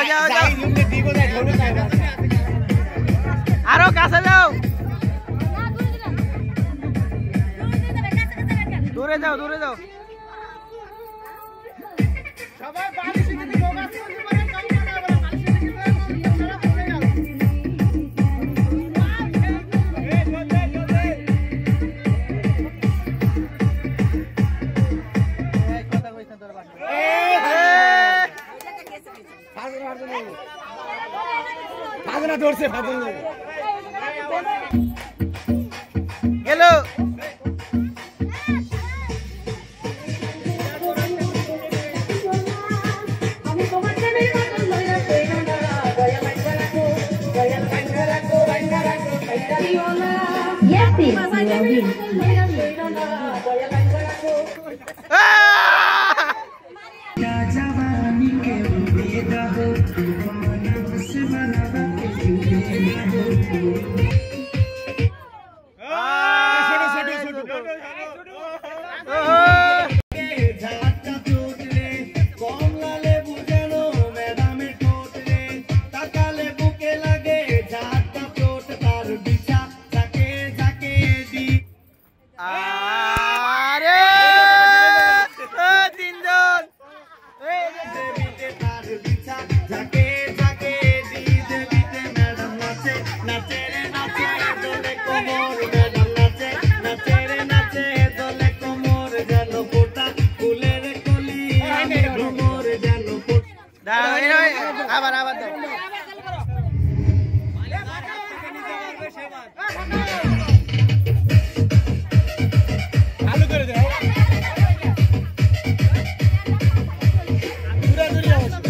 যাও যাও যাও আরো কাছে যাও দূরে যাও দূরে যাও সবাই বালিশে দিকে যোগা করতে পারে কাউকে না বলে বালিশে দিকে সারা পড়ে গেল এই কথা কইছ তোর বাসা ফাজনা ধরছে ফাজনা হ্যালো আবার আবার দাও ভালো করে দাও পুরো দূরে যাও